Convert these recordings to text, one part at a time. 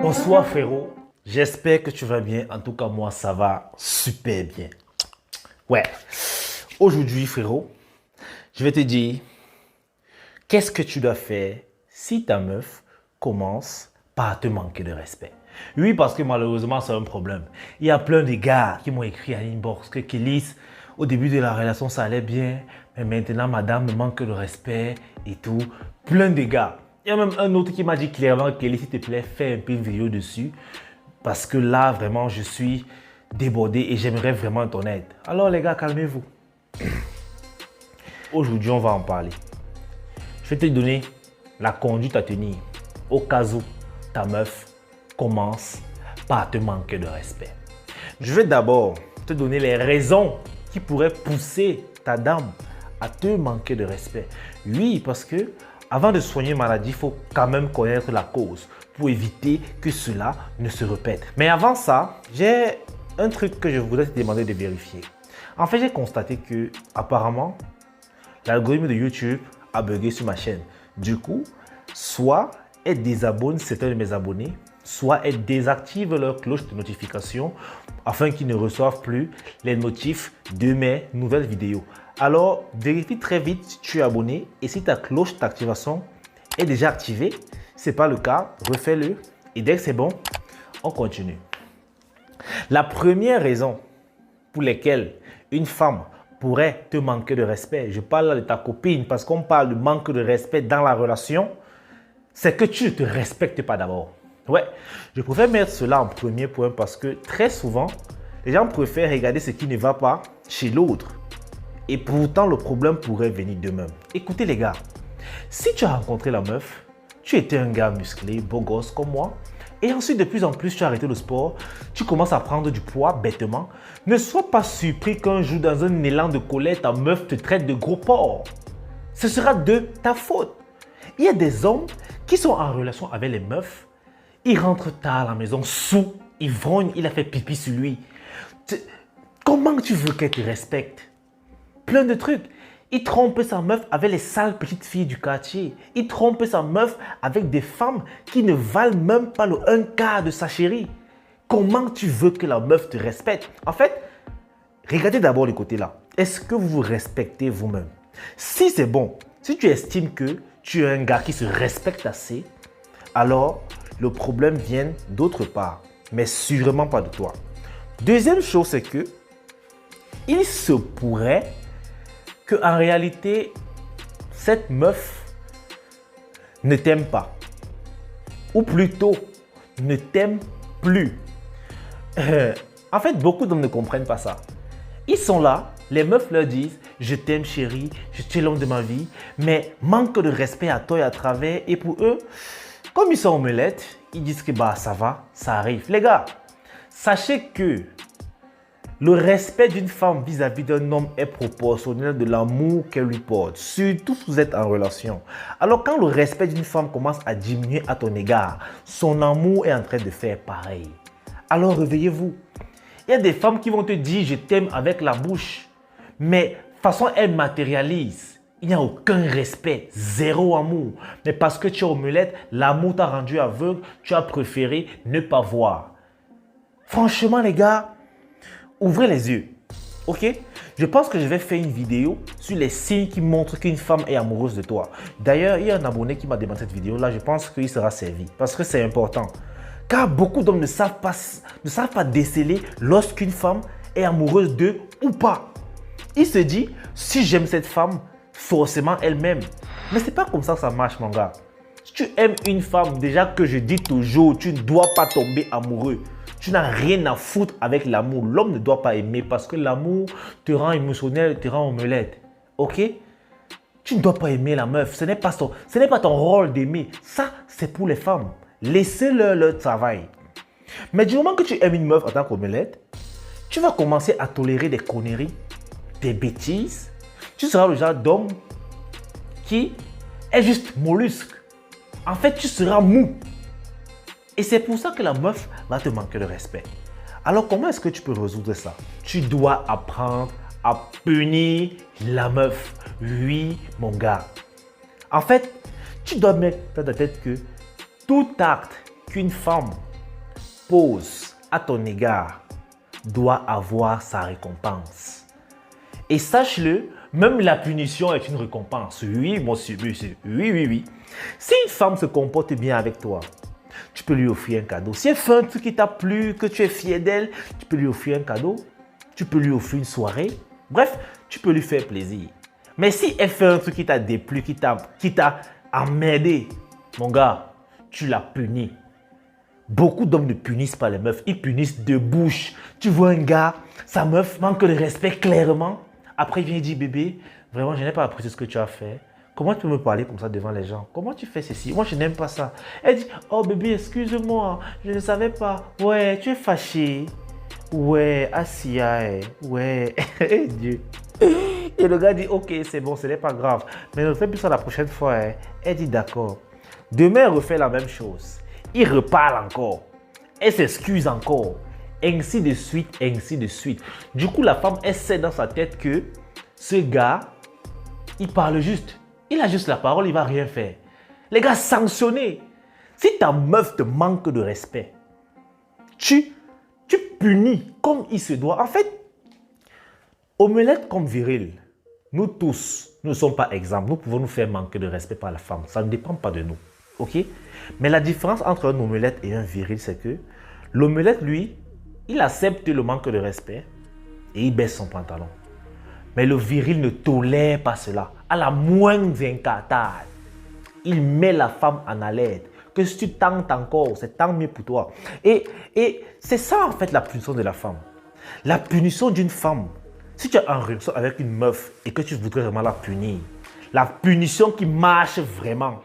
Bonsoir frérot, j'espère que tu vas bien. En tout cas, moi, ça va super bien. Ouais, aujourd'hui frérot, je vais te dire qu'est-ce que tu dois faire si ta meuf commence par te manquer de respect. Oui, parce que malheureusement, c'est un problème. Il y a plein de gars qui m'ont écrit à l'inbox que Kélis, au début de la relation, ça allait bien, mais maintenant, madame me manque de respect et tout. Plein de gars. Il y a même un autre qui m'a dit clairement, Kélis, s'il te plaît, fais un peu une vidéo dessus. Parce que là, vraiment, je suis débordé et j'aimerais vraiment ton aide. Alors les gars, calmez-vous. Aujourd'hui, on va en parler. Je vais te donner la conduite à tenir au cas où ta meuf commence par te manquer de respect. Je vais d'abord te donner les raisons qui pourraient pousser ta dame à te manquer de respect. Oui, parce que avant de soigner une maladie, il faut quand même connaître la cause pour éviter que cela ne se répète. Mais avant ça, j'ai un truc que je voudrais te demander de vérifier. En fait, j'ai constaté que apparemment, l'algorithme de YouTube a bugué sur ma chaîne. Du coup, soit elle désabonne certains de mes abonnés, soit elle désactive leur cloche de notification afin qu'ils ne reçoivent plus les notifs de mes nouvelles vidéos. Alors, vérifie très vite si tu es abonné et si ta cloche d'activation est déjà activée. Si ce n'est pas le cas, refais-le et dès que c'est bon, on continue. La première raison pour laquelle une femme pourrait te manquer de respect, je parle là de ta copine parce qu'on parle de manque de respect dans la relation, c'est que tu ne te respectes pas d'abord. Ouais, je préfère mettre cela en premier point parce que très souvent, les gens préfèrent regarder ce qui ne va pas chez l'autre. Et pourtant, le problème pourrait venir d'eux-mêmes. Écoutez les gars, si tu as rencontré la meuf, tu étais un gars musclé, beau gosse comme moi, et ensuite de plus en plus tu as arrêté le sport, tu commences à prendre du poids bêtement, ne sois pas surpris qu'un jour dans un élan de colère, ta meuf te traite de gros porc. Ce sera de ta faute. Il y a des hommes qui sont en relation avec les meufs, ils rentrent tard à la maison, sous, ivrogne, il a fait pipi sur lui. Comment tu veux qu'elle te respecte? Plein de trucs. Il trompe sa meuf avec les sales petites filles du quartier. Il trompe sa meuf avec des femmes qui ne valent même pas le un quart de sa chérie. Comment tu veux que la meuf te respecte? En fait, regardez d'abord le côté là. Est-ce que vous vous respectez vous-même? Si c'est bon, si tu estimes que tu es un gars qui se respecte assez, alors le problème vient d'autre part, mais sûrement pas de toi. Deuxième chose, c'est que il se pourrait qu'en réalité, cette meuf ne t'aime pas. Ou plutôt, ne t'aime plus. En fait, beaucoup d'hommes ne comprennent pas ça. Ils sont là, les meufs leur disent « Je t'aime chérie, je suis l'homme de ma vie », mais manque de respect à toi et à travers. Et pour eux, comme ils sont omelettes, ils disent que bah, ça va, ça arrive. Les gars, sachez que le respect d'une femme vis-à-vis d'un homme est proportionnel de l'amour qu'elle lui porte, surtout si vous êtes en relation. Alors quand le respect d'une femme commence à diminuer à ton égard, son amour est en train de faire pareil. Alors réveillez-vous. Il y a des femmes qui vont te dire « je t'aime » avec la bouche, mais de toute façon elles matérialisent. Il n'y a aucun respect, zéro amour. Mais parce que tu es omelette, l'amour t'a rendu aveugle, tu as préféré ne pas voir. Franchement les gars, ouvrez les yeux, ok? Je pense que je vais faire une vidéo sur les signes qui montrent qu'une femme est amoureuse de toi. D'ailleurs, il y a un abonné qui m'a demandé cette vidéo-là. Je pense qu'il sera servi parce que c'est important. Car beaucoup d'hommes ne savent pas déceler lorsqu'une femme est amoureuse d'eux ou pas. Il se dit, si j'aime cette femme, forcément elle m'aime. Mais c'est pas comme ça que ça marche, mon gars. Si tu aimes une femme, déjà que je dis toujours, tu ne dois pas tomber amoureux. Tu n'as rien à foutre avec l'amour. L'homme ne doit pas aimer parce que l'amour te rend émotionnel, te rend omelette. Ok? Tu ne dois pas aimer la meuf. Ce n'est pas ton rôle d'aimer. Ça, c'est pour les femmes. Laissez-leur leur travail. Mais du moment que tu aimes une meuf en tant qu'omelette, tu vas commencer à tolérer des conneries, des bêtises. Tu seras le genre d'homme qui est juste mollusque. En fait, tu seras mou. Et c'est pour ça que la meuf va te manquer de respect. Alors, comment est-ce que tu peux résoudre ça? Tu dois apprendre à punir la meuf. Oui, mon gars. En fait, tu dois mettre dans ta tête que tout acte qu'une femme pose à ton égard doit avoir sa récompense. Et sache-le, même la punition est une récompense. Oui, monsieur. Oui. Si une femme se comporte bien avec toi, tu peux lui offrir un cadeau. Si elle fait un truc qui t'a plu, que tu es fier d'elle, tu peux lui offrir un cadeau. Tu peux lui offrir une soirée. Bref, tu peux lui faire plaisir. Mais si elle fait un truc qui t'a déplu, qui t'a emmerdé, mon gars, tu l'as puni. Beaucoup d'hommes ne punissent pas les meufs, ils punissent de bouche. Tu vois un gars, sa meuf manque de respect clairement. Après, il vient et dit, bébé, vraiment, je n'ai pas apprécié ce que tu as fait. Comment tu peux me parler comme ça devant les gens? Comment tu fais ceci? Moi, je n'aime pas ça. Elle dit, oh bébé, excuse-moi, je ne savais pas. Ouais, tu es fâché. Ouais, Assia, ouais, Dieu. Et le gars dit, ok, c'est bon, ce n'est pas grave. Mais ne fais plus ça la prochaine fois. Elle dit, d'accord. Demain, elle refait la même chose. Il reparle encore. Elle s'excuse encore. Ainsi de suite, ainsi de suite. Du coup, la femme, elle sait dans sa tête que ce gars, il parle juste. Il a juste la parole, il ne va rien faire. Les gars, sanctionnez. Si ta meuf te manque de respect, tu punis comme il se doit. En fait, omelette comme viril, nous tous, nous ne sommes pas exemples. Nous pouvons nous faire manquer de respect par la femme. Ça ne dépend pas de nous. Ok? Mais la différence entre un omelette et un viril, c'est que l'omelette, lui, il accepte le manque de respect et il baisse son pantalon. Mais le viril ne tolère pas cela. À la moindre incartade, il met la femme en alerte. Que si tu tentes encore, c'est tant mieux pour toi. Et c'est ça en fait la punition de la femme. La punition d'une femme, si tu as un relation avec une meuf et que tu voudrais vraiment la punir, la punition qui marche vraiment,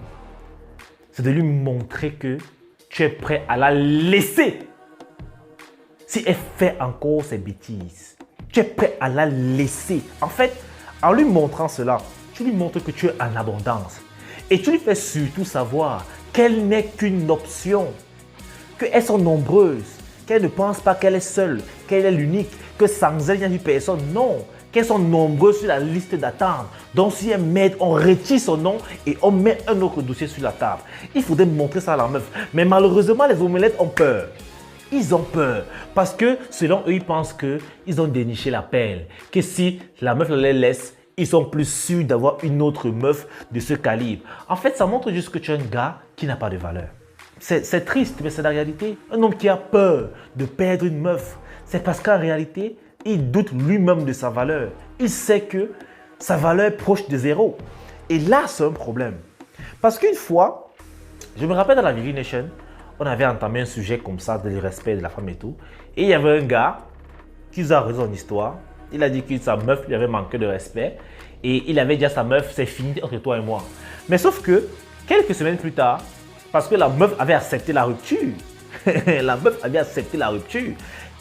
c'est de lui montrer que tu es prêt à la laisser. Si elle fait encore ses bêtises, tu es prêt à la laisser. En fait, en lui montrant cela, tu lui montres que tu es en abondance. Et tu lui fais surtout savoir qu'elle n'est qu'une option, qu'elles sont nombreuses, qu'elle ne pense pas qu'elle est seule, qu'elle est l'unique, que sans elle, il n'y a plus personne. Non, qu'elles sont nombreuses sur la liste d'attente. Donc si elle m'aide, on retire son nom et on met un autre dossier sur la table. Il faudrait montrer ça à la meuf. Mais malheureusement, les omelettes ont peur. Ils ont peur parce que selon eux, ils pensent qu'ils ont déniché la perle. Que si la meuf les laisse, ils sont plus sûrs d'avoir une autre meuf de ce calibre. En fait, ça montre juste que tu es un gars qui n'a pas de valeur. C'est triste, mais c'est la réalité. Un homme qui a peur de perdre une meuf, c'est parce qu'en réalité, il doute lui-même de sa valeur. Il sait que sa valeur est proche de zéro. Et là, c'est un problème. Parce qu'une fois, je me rappelle dans la Vivi Nation, on avait entamé un sujet comme ça, de respect de la femme et tout. Et il y avait un gars qui nous a raison son histoire. Il a dit que sa meuf lui avait manqué de respect. Et il avait dit à sa meuf, c'est fini entre toi et moi. Mais sauf que, quelques semaines plus tard, parce que la meuf avait accepté la rupture. La meuf avait accepté la rupture.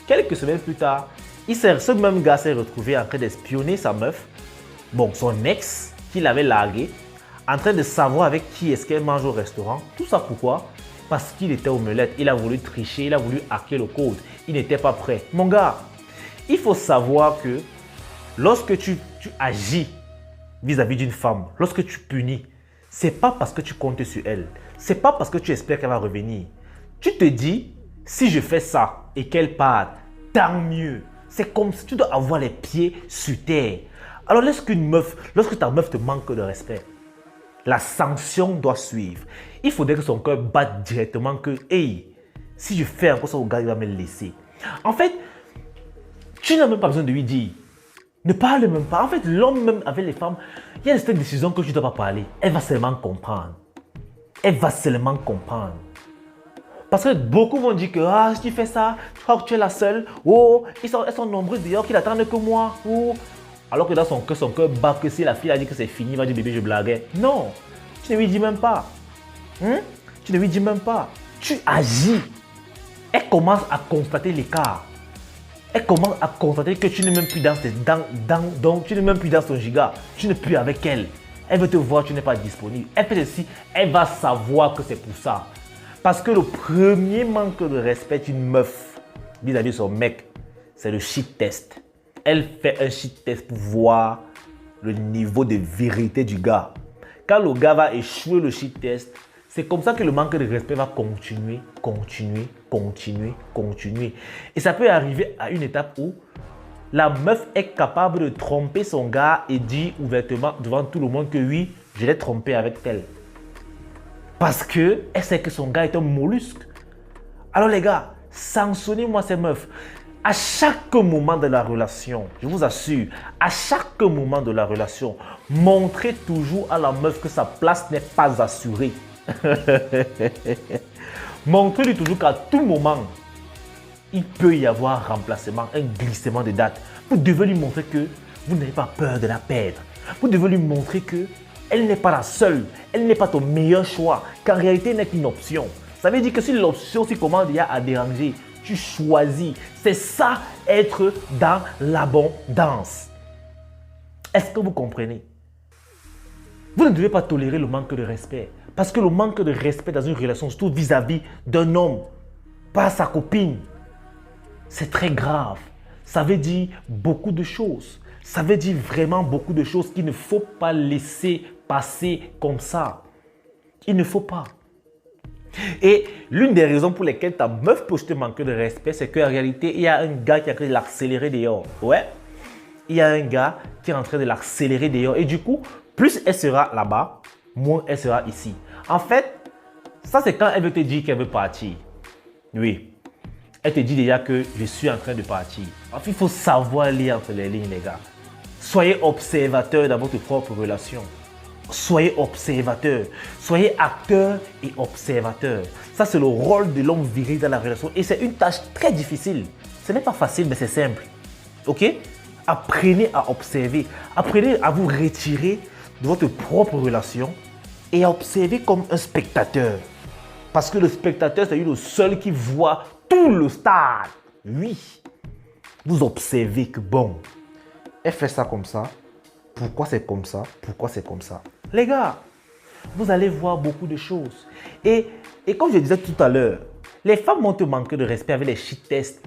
Quelques semaines plus tard, ce même gars s'est retrouvé en train d'espionner sa meuf. Bon, son ex, qu'il avait largué, en train de savoir avec qui est-ce qu'elle mange au restaurant. Tout ça pourquoi? Parce qu'il était omelette. Il a voulu tricher, il a voulu hacker le code. Il n'était pas prêt. Mon gars, il faut savoir que lorsque tu agis vis-à-vis d'une femme, lorsque tu punis, ce n'est pas parce que tu comptes sur elle. Ce n'est pas parce que tu espères qu'elle va revenir. Tu te dis, si je fais ça et qu'elle parte, tant mieux. C'est comme si tu dois avoir les pieds sur terre. Alors lorsque ta meuf te manque de respect, la sanction doit suivre. Il faudrait que son cœur batte directement que, hey, si je fais encore ça au gars, il va me laisser. En fait, tu n'as même pas besoin de lui dire. Ne parle même pas. En fait, l'homme même avec les femmes, il y a certaines décisions que tu ne dois pas parler. Elle va seulement comprendre. Elle va seulement comprendre. Parce que beaucoup vont dire que si tu fais ça, tu crois que tu es la seule. Oh, elles sont nombreuses d'ailleurs qui n'attendent que moi. Oh. Alors que dans son cœur bat que si la fille a dit que c'est fini, il va dire bébé, je blaguais. Non, tu ne lui dis même pas. Tu ne lui dis même pas. Tu agis. Elle commence à constater l'écart. Elle commence à constater que tu n'es même plus donc tu n'es même plus dans son giga. Tu n'es plus avec elle. Elle veut te voir, tu n'es pas disponible. Elle fait ceci, elle va savoir que c'est pour ça. Parce que le premier manque de respect d'une meuf vis-à-vis de son mec, c'est le shit test. Elle fait un shit test pour voir le niveau de vérité du gars. Quand le gars va échouer le shit test, C'est comme ça que le manque de respect va continuer. Et ça peut arriver à une étape où la meuf est capable de tromper son gars et dire ouvertement devant tout le monde que oui, je l'ai trompé avec elle. Parce qu'elle sait que son gars est un mollusque. Alors les gars, sanctionnez-moi ces meufs. À chaque moment de la relation, je vous assure, à chaque moment de la relation, montrez toujours à la meuf que sa place n'est pas assurée. Montrez-lui toujours qu'à tout moment, il peut y avoir un remplacement, un glissement de date. Vous devez lui montrer que vous n'avez pas peur de la perdre. Vous devez lui montrer qu'elle n'est pas la seule, elle n'est pas ton meilleur choix, qu'en réalité, elle n'est qu'une option. Ça veut dire que si l'option commence déjà à déranger, tu choisis. C'est ça, être dans l'abondance. Est-ce que vous comprenez? Vous ne devez pas tolérer le manque de respect. Parce que le manque de respect dans une relation, surtout vis-à-vis d'un homme, pas sa copine, c'est très grave. Ça veut dire beaucoup de choses. Ça veut dire vraiment beaucoup de choses qu'il ne faut pas laisser passer comme ça. Il ne faut pas. Et l'une des raisons pour lesquelles ta meuf peut te manquer de respect, c'est qu'en réalité, il y a un gars qui est en train de l'accélérer dehors. Ouais. Il y a un gars qui est en train de l'accélérer dehors. Et du coup, plus elle sera là-bas, moins elle sera ici. En fait, ça c'est quand elle veut te dire qu'elle veut partir. Oui. Elle te dit déjà que je suis en train de partir. En fait, il faut savoir lire entre les lignes, les gars. Soyez observateur dans votre propre relation. Soyez observateur. Soyez acteur et observateur. Ça, c'est le rôle de l'homme viril dans la relation. Et c'est une tâche très difficile. Ce n'est pas facile, mais c'est simple. Ok? Apprenez à observer. Apprenez à vous retirer de votre propre relation et à observer comme un spectateur. Parce que le spectateur, c'est le seul qui voit tout le stade. Oui. Vous observez que bon, elle fait ça comme ça. Pourquoi c'est comme ça? Pourquoi c'est comme ça? Les gars, vous allez voir beaucoup de choses. Et comme je disais tout à l'heure, les femmes vont te manquer de respect avec les shit tests.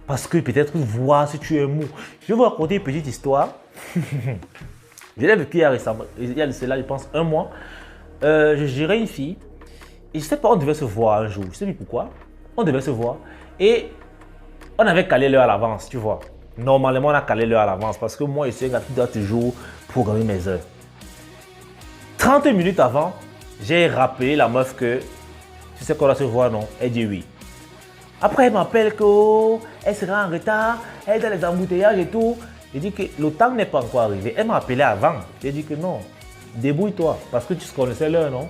Parce que peut-être voir si tu es mou. Je vais vous raconter une petite histoire. Je l'ai vécu récemment. Il y a de cela, je pense, un mois. Je gérais une fille. Et je ne sais pas, on devait se voir un jour. Je ne sais plus pourquoi. On devait se voir. Et on avait calé l'heure à l'avance, tu vois. Normalement, on a calé l'heure à l'avance parce que moi, je suis un gars qui doit toujours programmer mes heures. 30 minutes avant, j'ai rappelé la meuf que tu sais qu'on doit se voir, non? Elle dit oui. Après, elle m'appelle qu'elle sera en retard, elle est dans les embouteillages et tout. J'ai dit que le temps n'est pas encore arrivé. Elle m'a appelé avant. J'ai dit que non, débrouille-toi parce que tu connaissais l'heure, non?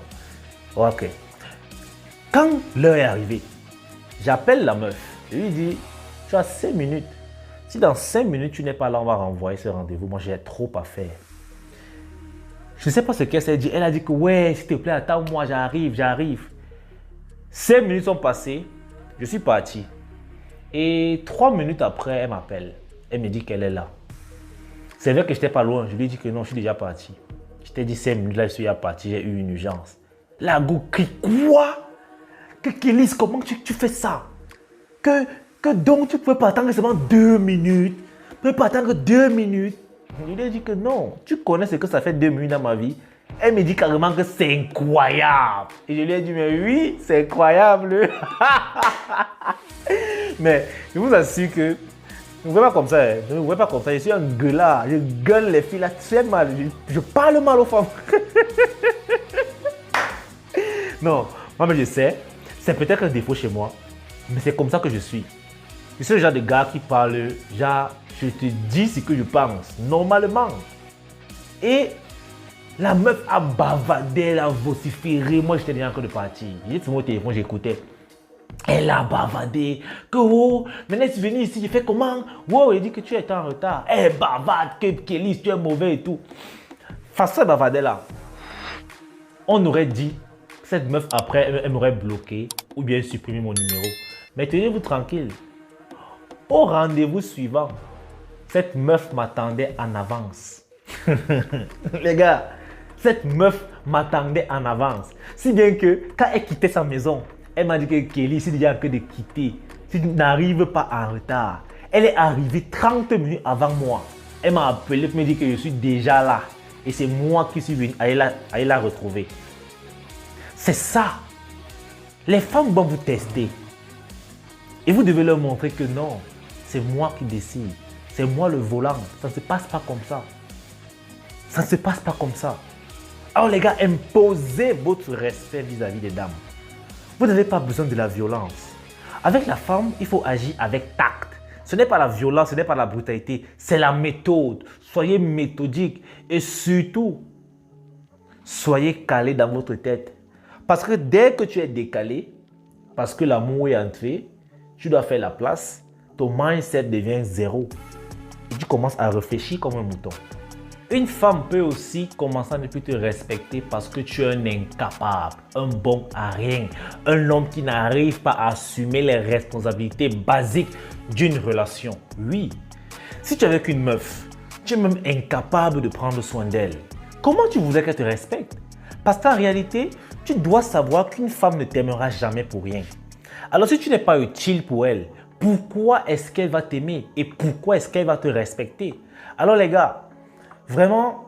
Ok. Quand l'heure est arrivée, j'appelle la meuf. Je lui dis, tu as 5 minutes. Si dans 5 minutes, tu n'es pas là, on va renvoyer ce rendez-vous. Moi, j'ai trop à faire. Je ne sais pas ce qu'elle s'est dit. Elle a dit que ouais, s'il te plaît, attends-moi, j'arrive. 5 minutes sont passées. Je suis parti. Et 3 minutes après, elle m'appelle. Elle me dit qu'elle est là. C'est vrai que je n'étais pas loin. Je lui ai dit que non, je suis déjà parti. Je t'ai dit 5 minutes, là, je suis déjà parti. J'ai eu une urgence. La go crie, quoi? Que Kélis, comment tu fais ça? Que donc tu ne peux pas attendre seulement 2 minutes? Tu ne peux pas attendre 2 minutes? Je lui ai dit que non. Tu connais ce que ça fait 2 minutes dans ma vie? Elle me dit carrément que c'est incroyable. Et je lui ai dit, mais oui, c'est incroyable. Mais je vous assure que ne me voyez pas comme ça. Ne me voyez pas comme ça. Je suis un gueulard. Je gueule les filles là très mal. Je parle mal aux femmes. Non, moi je sais. C'est peut-être un défaut chez moi. Mais c'est comme ça que je suis. Je suis le genre de gars qui parle, genre, je te dis ce que je pense, normalement. Et la meuf a bavardé, elle a vociféré. Moi, j'étais déjà en train de partir. J'ai fait mon téléphone, j'écoutais. Elle a bavardé. Que oh, maintenant tu es venu ici, j'ai fait comment? Wow, elle dit que tu es en retard. Elle bavarde, que Kélis, tu es mauvais et tout. Face à bavarder là, on aurait dit, cette meuf après, elle m'aurait bloqué ou bien supprimé mon numéro. Mais tenez-vous tranquille. Au rendez-vous suivant, cette meuf m'attendait en avance. Les gars, cette meuf m'attendait en avance. Si bien que quand elle quittait sa maison, elle m'a dit que Kelly, c'est déjà que de quitter. Si tu n'arrives pas en retard. Elle est arrivée 30 minutes avant moi. Elle m'a appelé pour me dire que je suis déjà là. Et c'est moi qui suis venu aller la retrouver. C'est ça. Les femmes vont vous tester. Et vous devez leur montrer que non, c'est moi qui décide. C'est moi le volant. Ça ne se passe pas comme ça. Ça ne se passe pas comme ça. Alors les gars, imposez votre respect vis-à-vis des dames. Vous n'avez pas besoin de la violence. Avec la femme, il faut agir avec tact. Ce n'est pas la violence, ce n'est pas la brutalité, c'est la méthode. Soyez méthodique et surtout, soyez calé dans votre tête. Parce que dès que tu es décalé, parce que l'amour est entré, tu dois faire la place, ton mindset devient zéro. Et tu commences à réfléchir comme un mouton. Une femme peut aussi commencer à ne plus te respecter parce que tu es un incapable, un bon à rien, un homme qui n'arrive pas à assumer les responsabilités basiques d'une relation. Oui, si tu es avec une meuf, tu es même incapable de prendre soin d'elle. Comment tu voudrais qu'elle te respecte? Parce qu'en réalité, tu dois savoir qu'une femme ne t'aimera jamais pour rien. Alors si tu n'es pas utile pour elle, pourquoi est-ce qu'elle va t'aimer et pourquoi est-ce qu'elle va te respecter? Alors les gars, vraiment,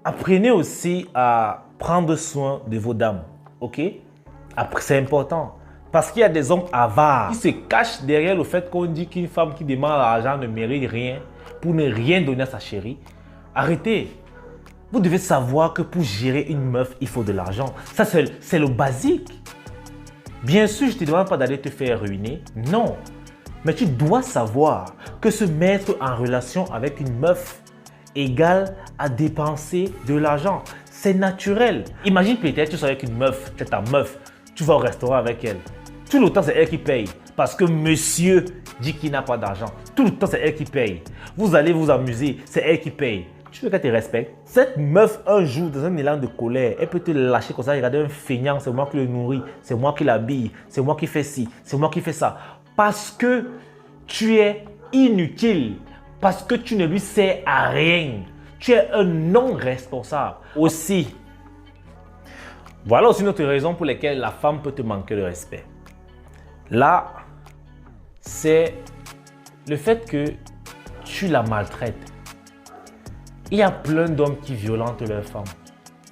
apprenez aussi à prendre soin de vos dames, ok? Après, c'est important. Parce qu'il y a des hommes avares qui se cachent derrière le fait qu'on dit qu'une femme qui demande l'argent ne mérite rien pour ne rien donner à sa chérie. Arrêtez. Vous devez savoir que pour gérer une meuf, il faut de l'argent. Ça, c'est le basique. Bien sûr, je ne te demande pas d'aller te faire ruiner. Non. Mais tu dois savoir que se mettre en relation avec une meuf égale à dépenser de l'argent. C'est naturel. Imagine peut-être tu sois avec une meuf, c'est ta meuf, tu vas au restaurant avec elle. Tout le temps, c'est elle qui paye parce que monsieur dit qu'il n'a pas d'argent. Tout le temps, c'est elle qui paye. Vous allez vous amuser, c'est elle qui paye. Tu veux qu'elle te respecte? Cette meuf, un jour, dans un élan de colère, elle peut te lâcher comme ça, regarder un feignant, c'est moi qui le nourris, c'est moi qui l'habille, c'est moi qui fais ci, c'est moi qui fais ça. Parce que tu es inutile. Parce que tu ne lui sers à rien. Tu es un non-responsable. Aussi, voilà aussi une autre raison pour laquelle la femme peut te manquer de respect. Là, c'est le fait que tu la maltraites. Il y a plein d'hommes qui violentent leurs femmes,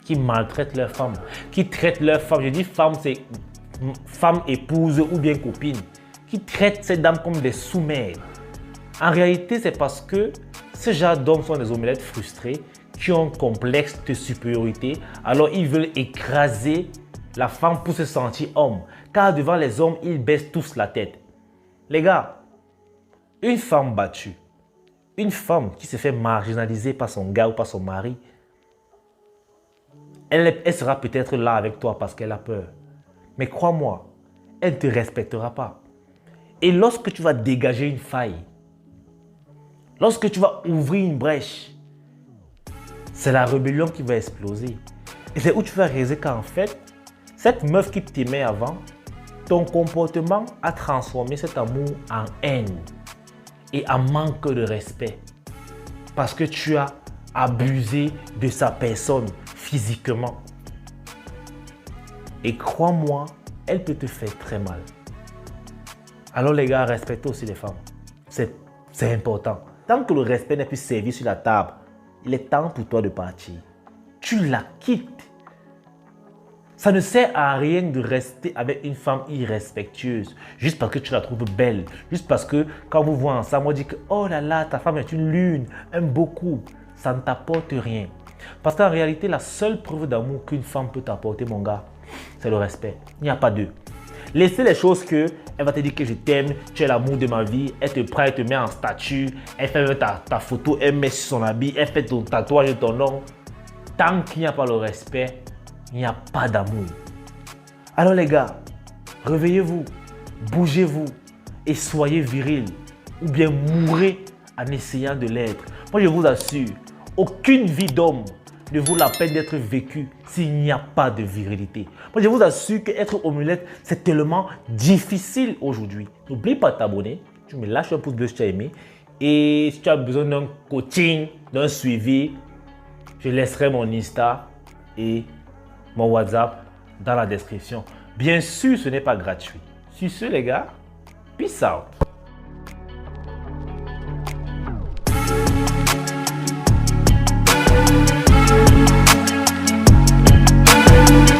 qui maltraitent leurs femmes, qui traitent leurs femmes. Je dis femme, c'est femme épouse ou bien copine, qui traitent ces dames comme des sous-mères. En réalité, c'est parce que ce genre d'hommes sont des omelettes frustrés qui ont un complexe de supériorité. Alors, ils veulent écraser la femme pour se sentir homme. Car devant les hommes, ils baissent tous la tête. Les gars, une femme battue, une femme qui se fait marginaliser par son gars ou par son mari, elle sera peut-être là avec toi parce qu'elle a peur. Mais crois-moi, elle ne te respectera pas. Et lorsque tu vas dégager une faille, lorsque tu vas ouvrir une brèche, c'est la rébellion qui va exploser. Et c'est où tu vas réaliser qu'en fait, cette meuf qui t'aimait avant, ton comportement a transformé cet amour en haine et en manque de respect. Parce que tu as abusé de sa personne physiquement. Et crois-moi, elle peut te faire très mal. Alors les gars, respectez aussi les femmes. C'est important. Tant que le respect n'est plus servi sur la table, il est temps pour toi de partir. Tu la quittes. Ça ne sert à rien de rester avec une femme irrespectueuse juste parce que tu la trouves belle. Juste parce que quand vous voyez ensemble, on dit que oh là là, ta femme est une lune, aime beaucoup. Ça ne t'apporte rien. Parce qu'en réalité, la seule preuve d'amour qu'une femme peut t'apporter, mon gars, c'est le respect. Il n'y a pas deux. Laissez les choses que elle va te dire que je t'aime, tu es l'amour de ma vie, elle te prend, elle te met en statue, elle fait ta photo, elle met sur son habit, elle fait ton tatouage de ton nom. Tant qu'il n'y a pas le respect, il n'y a pas d'amour. Alors les gars, réveillez-vous, bougez-vous et soyez viril ou bien mourrez en essayant de l'être. Moi je vous assure, aucune vie d'homme ne vaut la peine d'être vécue s'il n'y a pas de virilité. Moi je vous assure qu'être omelette, c'est tellement difficile aujourd'hui. N'oublie pas de t'abonner, tu me lâches un pouce bleu si tu as aimé. Et si tu as besoin d'un coaching, d'un suivi, je laisserai mon Insta et mon WhatsApp dans la description. Bien sûr, ce n'est pas gratuit. Sur ce, les gars, peace out.